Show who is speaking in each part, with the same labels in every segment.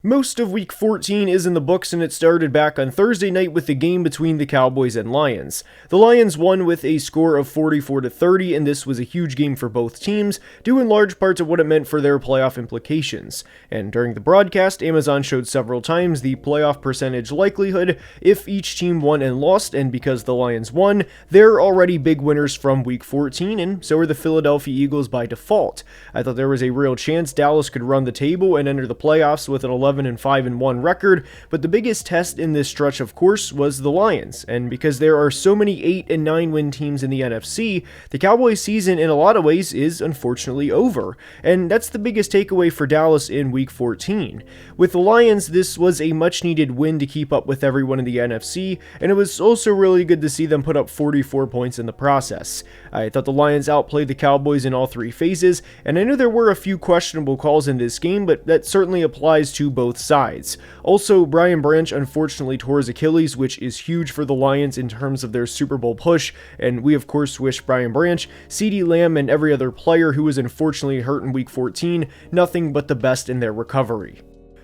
Speaker 1: Most of Week 14 is in the books, and it started back on Thursday night with the game between the Cowboys and Lions. The Lions won with a score of 44-30, and this was a huge game for both teams, due in large part to what it meant for their playoff implications. And during the broadcast, Amazon showed several times the playoff percentage likelihood if each team won and lost, and because the Lions won, they're already big winners from Week 14, and so are the Philadelphia Eagles by default. I thought there was a real chance Dallas could run the table and enter the playoffs with an 11-5-1 record, but the biggest test in this stretch, of course, was the Lions, and because there are so many 8 and 9 win teams in the NFC, the Cowboys season in a lot of ways is unfortunately over, and that's the biggest takeaway for Dallas in Week 14. With the Lions, this was a much needed win to keep up with everyone in the NFC, and it was also really good to see them put up 44 points in the process. I thought the Lions outplayed the Cowboys in all three phases, and I know there were a few questionable calls in this game, but that certainly applies to both sides. Also, Brian Branch unfortunately tore his Achilles, which is huge for the Lions in terms of their Super Bowl push, and we of course wish Brian Branch, CeeDee Lamb, and every other player who was unfortunately hurt in Week 14 nothing but the best in their recovery.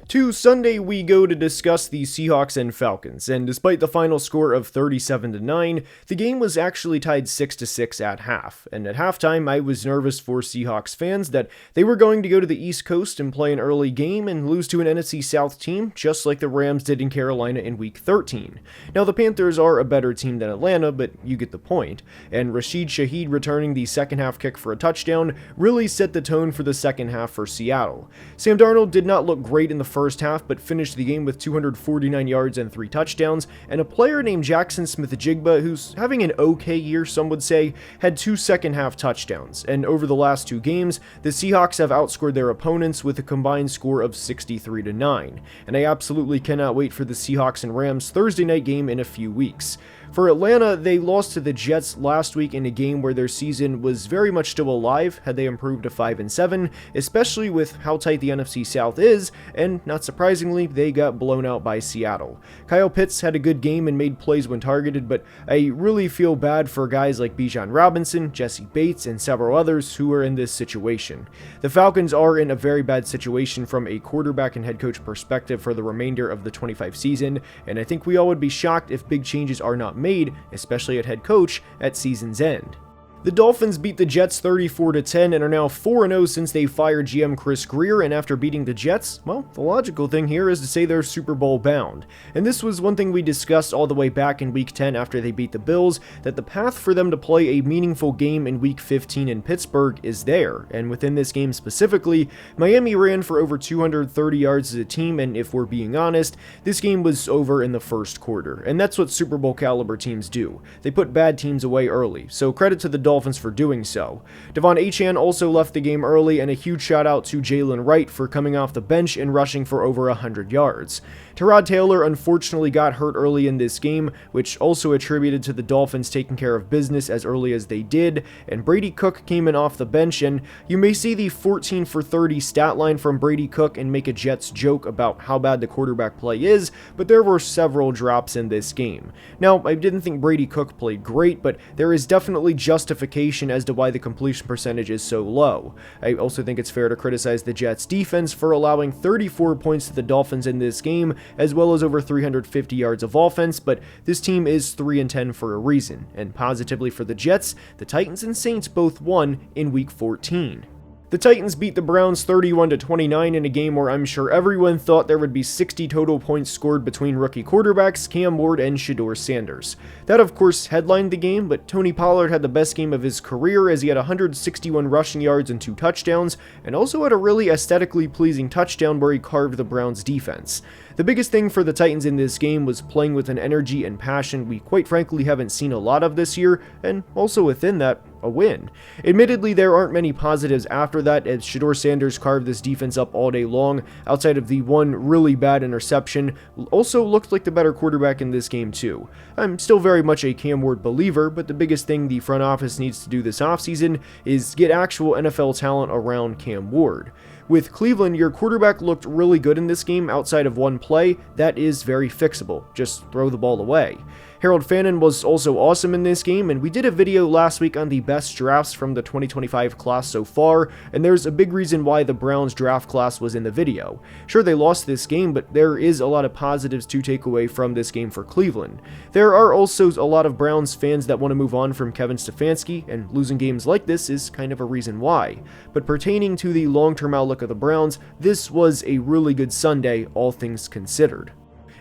Speaker 1: To Sunday, we go to discuss the Seahawks and Falcons, and despite the final score of 37-9, the game was actually tied 6-6 at half, and at halftime I was nervous for Seahawks fans that they were going to go to the East Coast and play an early game and lose to an NFC South team, just like the Rams did in Carolina in Week 13. Now the Panthers are a better team than Atlanta, but you get the point, and Rashid Shaheed returning the second half kick for a touchdown really set the tone for the second half for Seattle. Sam Darnold did not look great in the first half, but finished the game with 249 yards and 3 touchdowns, and a player named Jackson Smith-Njigba, who's having an okay year, some would say, had 2 second half touchdowns, and over the last 2 games, the Seahawks have outscored their opponents with a combined score of 63-9, and I absolutely cannot wait for the Seahawks and Rams Thursday night game in a few weeks. For Atlanta, they lost to the Jets last week in a game where their season was very much still alive had they improved to 5-7, especially with how tight the NFC South is, and not surprisingly, they got blown out by Seattle. Kyle Pitts had a good game and made plays when targeted, but I really feel bad for guys like Bijan Robinson, Jesse Bates, and several others who are in this situation. The Falcons are in a very bad situation from a quarterback and head coach perspective for the remainder of the 25 season, and I think we all would be shocked if big changes are not made, especially at head coach, at season's end. The Dolphins beat the Jets 34-10 and are now 4-0 since they fired GM Chris Grier, and after beating the Jets, well, the logical thing here is to say they're Super Bowl bound. And this was one thing we discussed all the way back in Week 10 after they beat the Bills, that the path for them to play a meaningful game in Week 15 in Pittsburgh is there, and within this game specifically, Miami ran for over 230 yards as a team, and if we're being honest, this game was over in the first quarter, and that's what Super Bowl caliber teams do. They put bad teams away early, so credit to the Dolphins for doing so. Devon Achane also left the game early, and a huge shout out to Jalen Wright for coming off the bench and rushing for over 100 yards. Tyrod Taylor unfortunately got hurt early in this game, which also attributed to the Dolphins taking care of business as early as they did, and Brady Cook came in off the bench, and you may see the 14-for-30 stat line from Brady Cook and make a Jets joke about how bad the quarterback play is, but there were several drops in this game. Now, I didn't think Brady Cook played great, but there is definitely justification as to why the completion percentage is so low. I also think it's fair to criticize the Jets defense for allowing 34 points to the Dolphins in this game, as well as over 350 yards of offense, but this team is 3-10 for a reason, and positively for the Jets, the Titans and Saints both won in Week 14. The Titans beat the Browns 31-29 in a game where I'm sure everyone thought there would be 60 total points scored between rookie quarterbacks Cam Ward and Shedeur Sanders. That of course headlined the game, but Tony Pollard had the best game of his career as he had 161 rushing yards and 2 touchdowns, and also had a really aesthetically pleasing touchdown where he carved the Browns defense. The biggest thing for the Titans in this game was playing with an energy and passion we quite frankly haven't seen a lot of this year, and also within that, a win. Admittedly, there aren't many positives after that, as Shedeur Sanders carved this defense up all day long, outside of the one really bad interception, also looked like the better quarterback in this game too. I'm still very much a Cam Ward believer, but the biggest thing the front office needs to do this offseason is get actual NFL talent around Cam Ward. With Cleveland, your quarterback looked really good in this game outside of one play that is very fixable. Just throw the ball away. Harold Fannin was also awesome in this game, and we did a video last week on the best drafts from the 2025 class so far, and there's a big reason why the Browns draft class was in the video. Sure, they lost this game, but there is a lot of positives to take away from this game for Cleveland. There are also a lot of Browns fans that want to move on from Kevin Stefanski, and losing games like this is kind of a reason why. But pertaining to the long-term outlook of the Browns, this was a really good Sunday, all things considered.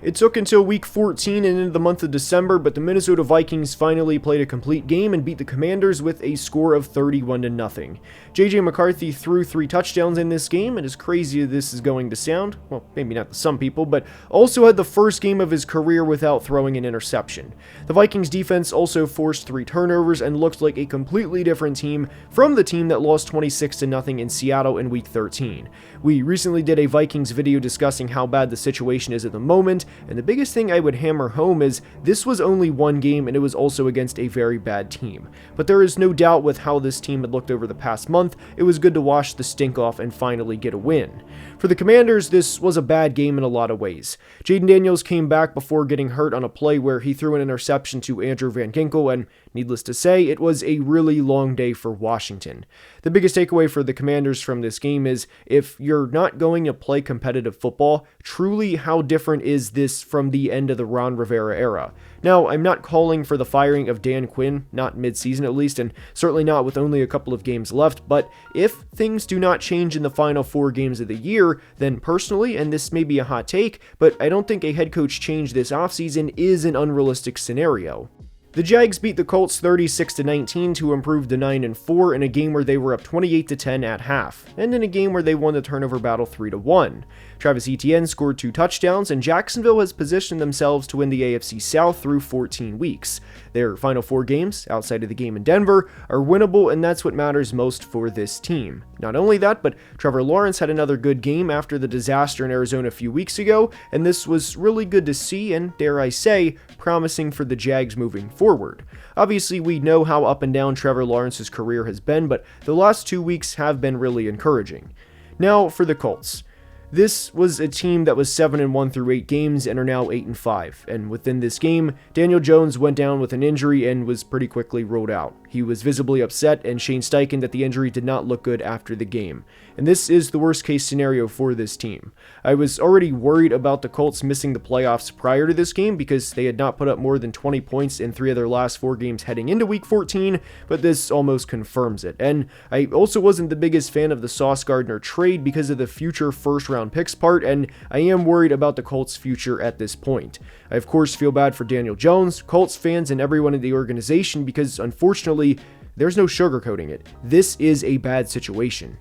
Speaker 1: It took until week 14 and into the month of December, but the Minnesota Vikings finally played a complete game and beat the Commanders with a score of 31-0. J.J. McCarthy threw 3 touchdowns in this game, and as crazy as this is going to sound, well, maybe not to some people, but also had the first game of his career without throwing an interception. The Vikings defense also forced 3 turnovers and looked like a completely different team from the team that lost 26-0 in Seattle in week 13. We recently did a Vikings video discussing how bad the situation is at the moment, and the biggest thing I would hammer home is this was only one game and it was also against a very bad team. But there is no doubt with how this team had looked over the past month, it was good to wash the stink off and finally get a win. For the Commanders, this was a bad game in a lot of ways. Jaden Daniels came back before getting hurt on a play where he threw an interception to Andrew Van Ginkel, and needless to say, it was a really long day for Washington. The biggest takeaway for the Commanders from this game is, if you're not going to play competitive football, truly how different is this from the end of the Ron Rivera era? Now, I'm not calling for the firing of Dan Quinn, not mid-season at least, and certainly not with only a couple of games left, but if things do not change in the final 4 games of the year, then personally, and this may be a hot take, but I don't think a head coach change this offseason is an unrealistic scenario. The Jags beat the Colts 36-19 to improve to 9-4 in a game where they were up 28-10 at half, and in a game where they won the turnover battle 3-1. Travis Etienne scored 2 touchdowns, and Jacksonville has positioned themselves to win the AFC South through 14 weeks. Their final 4 games, outside of the game in Denver, are winnable, and that's what matters most for this team. Not only that, but Trevor Lawrence had another good game after the disaster in Arizona a few weeks ago, and this was really good to see and, dare I say, promising for the Jags moving forward. Obviously, we know how up and down Trevor Lawrence's career has been, but the last 2 weeks have been really encouraging. Now for the Colts. This was a team that was 7-1 through 8 games and are now 8-5, and within this game, Daniel Jones went down with an injury and was pretty quickly ruled out. He was visibly upset, and Shane Steichen that the injury did not look good after the game. And this is the worst case scenario for this team. I was already worried about the Colts missing the playoffs prior to this game because they had not put up more than 20 points in 3 of their last 4 games heading into week 14, but this almost confirms it. And I also wasn't the biggest fan of the Sauce Gardner trade because of the future first-round picks part, and I am worried about the Colts' future at this point. I of course feel bad for Daniel Jones, Colts fans, and everyone in the organization because unfortunately, there's no sugarcoating it. This is a bad situation.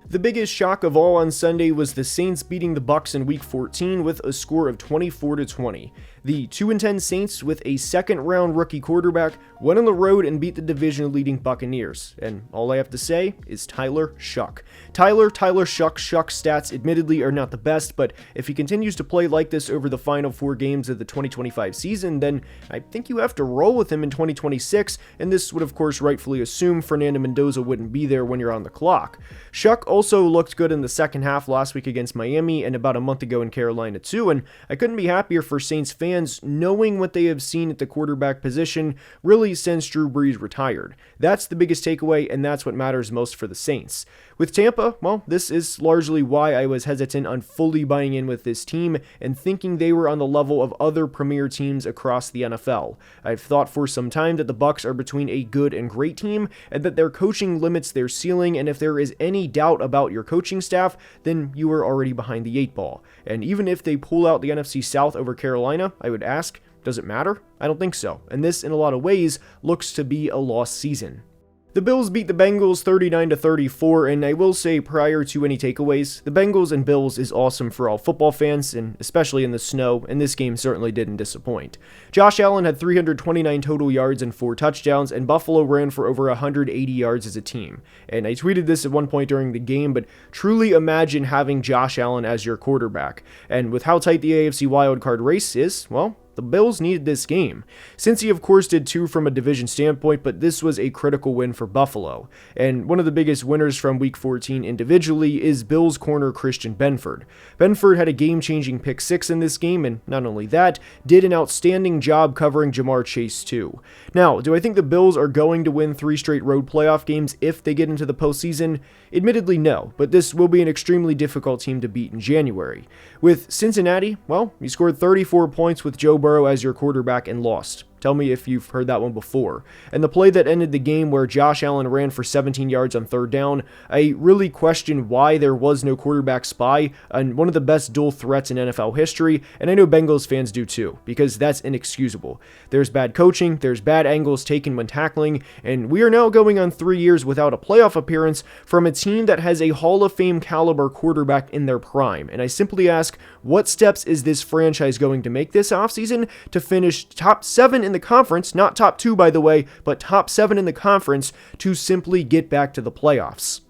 Speaker 1: The biggest shock of all on Sunday was the Saints beating the Bucs in week 14 with a score of 24-20. The 2-10 Saints, with a second-round rookie quarterback, went on the road and beat the division-leading Buccaneers. And all I have to say is Tyler Shuck. Tyler Shuck stats admittedly are not the best, but if he continues to play like this over the final 4 games of the 2025 season, then I think you have to roll with him in 2026, and this would of course rightfully assume Fernando Mendoza wouldn't be there when you're on the clock. Shuck also looked good in the second half last week against Miami and about a month ago in Carolina too, and I couldn't be happier for Saints fans knowing what they have seen at the quarterback position really since Drew Brees retired. That's the biggest takeaway, and that's what matters most for the Saints. With Tampa, well, this is largely why I was hesitant on fully buying in with this team and thinking they were on the level of other premier teams across the NFL. I've thought for some time that the Bucs are between a good and great team, and that their coaching limits their ceiling, and if there is any doubt about your coaching staff, then you are already behind the 8 ball. And even if they pull out the NFC South over Carolina, I would ask, does it matter? I don't think so, and this in a lot of ways looks to be a lost season. The Bills beat the Bengals 39-34, and I will say prior to any takeaways, the Bengals and Bills is awesome for all football fans, and especially in the snow, and this game certainly didn't disappoint. Josh Allen had 329 total yards and 4 touchdowns, and Buffalo ran for over 180 yards as a team. And I tweeted this at one point during the game, but truly imagine having Josh Allen as your quarterback. And with how tight the AFC wildcard race is, well, the Bills needed this game. Cincy, of course, did too from a division standpoint, but this was a critical win for Buffalo. And one of the biggest winners from Week 14 individually is Bills corner Christian Benford. Benford had a game-changing pick 6 in this game, and not only that, did an outstanding job covering Jamar Chase too. Now, do I think the Bills are going to win 3 straight road playoff games if they get into the postseason? Admittedly, no, but this will be an extremely difficult team to beat in January. With Cincinnati, well, you scored 34 points with Joe Burrow as your quarterback and lost. Tell me if you've heard that one before. And the play that ended the game where Josh Allen ran for 17 yards on 3rd down, I really question why there was no quarterback spy on one of the best dual threats in NFL history, and I know Bengals fans do too, because that's inexcusable. There's bad coaching, there's bad angles taken when tackling, and we are now going on 3 years without a playoff appearance from a team that has a Hall of Fame caliber quarterback in their prime. And I simply ask, what steps is this franchise going to make this offseason to finish top 7 in the conference, not top 2 by the way, but top 7 in the conference to simply get back to the playoffs?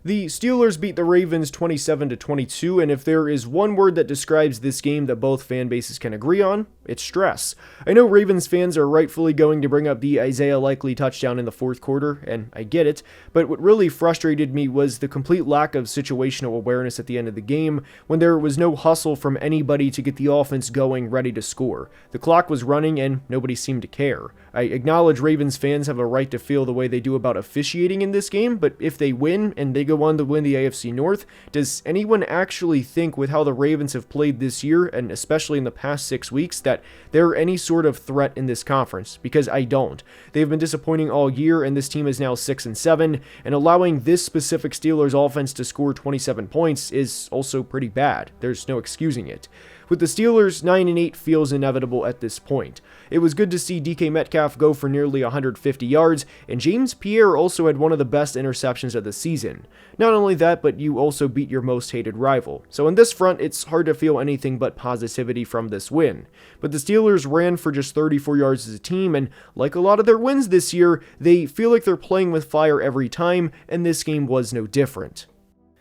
Speaker 1: The Steelers beat the Ravens 27-22, and if there is one word that describes this game that both fan bases can agree on, it's stress. I know Ravens fans are rightfully going to bring up the Isaiah Likely touchdown in the 4th quarter, and I get it, but what really frustrated me was the complete lack of situational awareness at the end of the game when there was no hustle from anybody to get the offense going ready to score. The clock was running and nobody seemed to care. I acknowledge Ravens fans have a right to feel the way they do about officiating in this game, but if they win and they go on to win the AFC North, does anyone actually think with how the Ravens have played this year, and especially in the past 6 weeks, that they're any sort of threat in this conference? Because I don't. They've been disappointing all year, and this team is now 6-7, and allowing this specific Steelers offense to score 27 points is also pretty bad. There's no excusing it. With the Steelers, 9-8 feels inevitable at this point. It was good to see DK Metcalf go for nearly 150 yards, and James Pierre also had one of the best interceptions of the season. Not only that, but you also beat your most hated rival. So on this front, it's hard to feel anything but positivity from this win. But the Steelers ran for just 34 yards as a team, and like a lot of their wins this year, they feel like they're playing with fire every time, and this game was no different.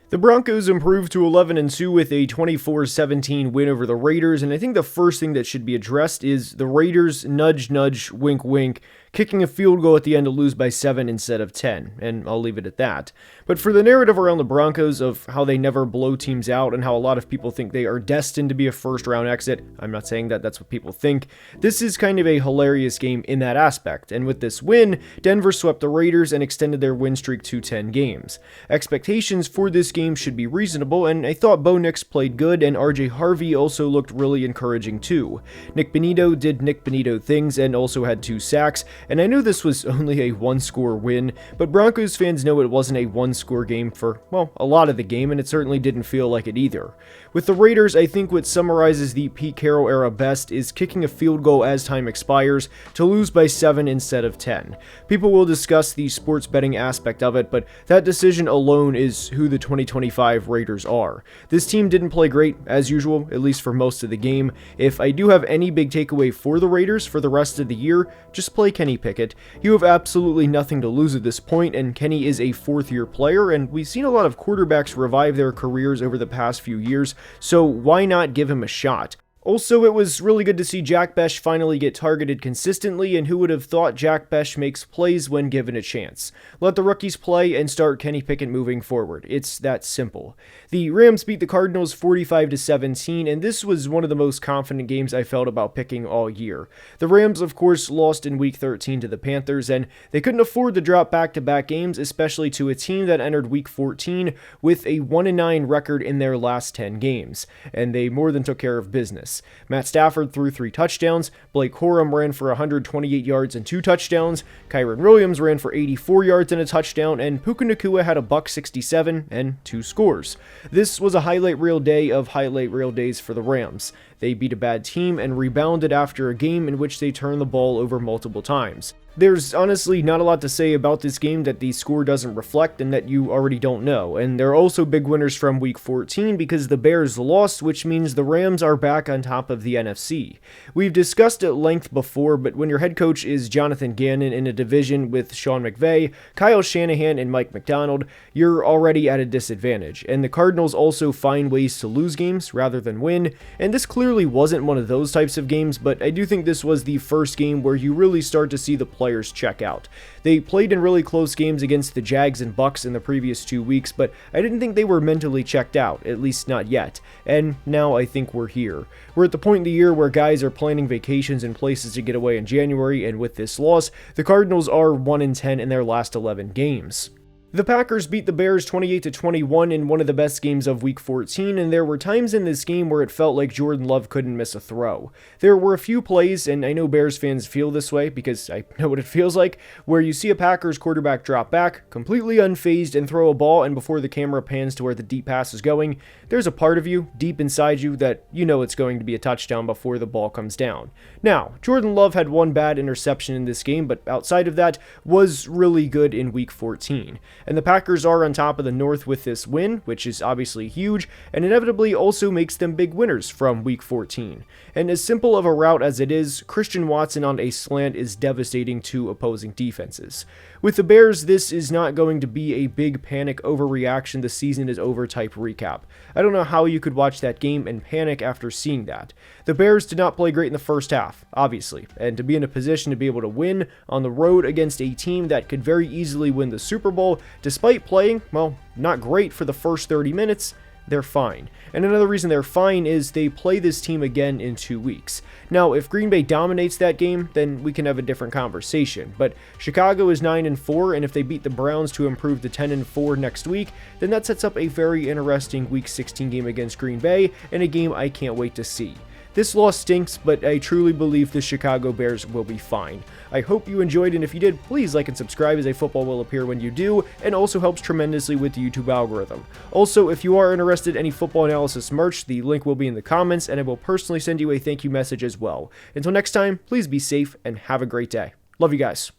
Speaker 1: The Broncos improved to 11-2 with a 24-17 win over the Raiders, and I think the first thing that should be addressed is the Raiders nudge nudge wink wink kicking a field goal at the end to lose by 7 instead of 10, and I'll leave it at that. But for the narrative around the Broncos of how they never blow teams out and how a lot of people think they are destined to be a first-round exit, I'm not saying that that's what people think, this is kind of a hilarious game in that aspect, and with this win, Denver swept the Raiders and extended their win streak to 10 games. Expectations for this game should be reasonable, and I thought Bo Nix played good, and RJ Harvey also looked really encouraging too. Nick Bonito did Nick Bonito things and also had 2 sacks, and I know this was only a 1-score win, but Broncos fans know it wasn't a 1-score game for, well, a lot of the game, and it certainly didn't feel like it either. With the Raiders, I think what summarizes the Pete Carroll era best is kicking a field goal as time expires to lose by 7 instead of 10. People will discuss the sports betting aspect of it, but that decision alone is who the 2025 Raiders are. This team didn't play great, as usual, at least for most of the game. If I do have any big takeaway for the Raiders for the rest of the year, just play Kenny Pickett. You have absolutely nothing to lose at this point, and Kenny is a 4th-year player, and we've seen a lot of quarterbacks revive their careers over the past few years, so why not give him a shot? Also, it was really good to see Jack Bech finally get targeted consistently, and who would have thought Jack Bech makes plays when given a chance. Let the rookies play and start Kenny Pickett moving forward. It's that simple. The Rams beat the Cardinals 45-17, and this was one of the most confident games I felt about picking all year. The Rams, of course, lost in Week 13 to the Panthers, and they couldn't afford to drop back-to-back games, especially to a team that entered Week 14 with a 1-9 record in their last 10 games, and they more than took care of business. Matt Stafford threw 3 touchdowns, Blake Corum ran for 128 yards and 2 touchdowns, Kyren Williams ran for 84 yards and a touchdown, and Puka Nacua had a $167 and 2 scores. This was a highlight reel day of highlight reel days for the Rams. They beat a bad team and rebounded after a game in which they turned the ball over multiple times. There's honestly not a lot to say about this game that the score doesn't reflect and that you already don't know, and there are also big winners from Week 14 because the Bears lost, which means the Rams are back on top of the NFC. We've discussed at length before, but when your head coach is Jonathan Gannon in a division with Sean McVay, Kyle Shanahan, and Mike McDonald, you're already at a disadvantage, and the Cardinals also find ways to lose games rather than win, and this clearly wasn't one of those types of games, but I do think this was the first game where you really start to see the players check out. They played in really close games against the Jags and Bucs in the previous 2 weeks, but I didn't think they were mentally checked out, at least not yet, and now I think we're here. We're at the point in the year where guys are planning vacations and places to get away in January, and with this loss, the Cardinals are 1-10 in their last 11 games. The Packers beat the Bears 28-21 in one of the best games of Week 14, and there were times in this game where it felt like Jordan Love couldn't miss a throw. There were a few plays, and I know Bears fans feel this way because I know what it feels like, where you see a Packers quarterback drop back, completely unfazed, and throw a ball, and before the camera pans to where the deep pass is going, there's a part of you, deep inside you, that you know it's going to be a touchdown before the ball comes down. Now, Jordan Love had one bad interception in this game, but outside of that, was really good in Week 14. And the Packers are on top of the North with this win, which is obviously huge, and inevitably also makes them big winners from Week 14. And as simple of a route as it is, Christian Watson on a slant is devastating to opposing defenses. With the Bears, this is not going to be a big panic overreaction, the season is over type recap. I don't know how you could watch that game and panic after seeing that. The Bears did not play great in the first half, obviously, and to be in a position to be able to win on the road against a team that could very easily win the Super Bowl, despite playing, well, not great for the first 30 minutes, they're fine. And another reason they're fine is they play this team again in 2 weeks. Now, if Green Bay dominates that game, then we can have a different conversation. But Chicago is 9-4, and if they beat the Browns to improve to 10-4 next week, then that sets up a very interesting Week 16 game against Green Bay, and a game I can't wait to see. This loss stinks, but I truly believe the Chicago Bears will be fine. I hope you enjoyed, and if you did, please like and subscribe as a football will appear when you do, and also helps tremendously with the YouTube algorithm. Also, if you are interested in any football analysis merch, the link will be in the comments, and I will personally send you a thank you message as well. Until next time, please be safe and have a great day. Love you guys.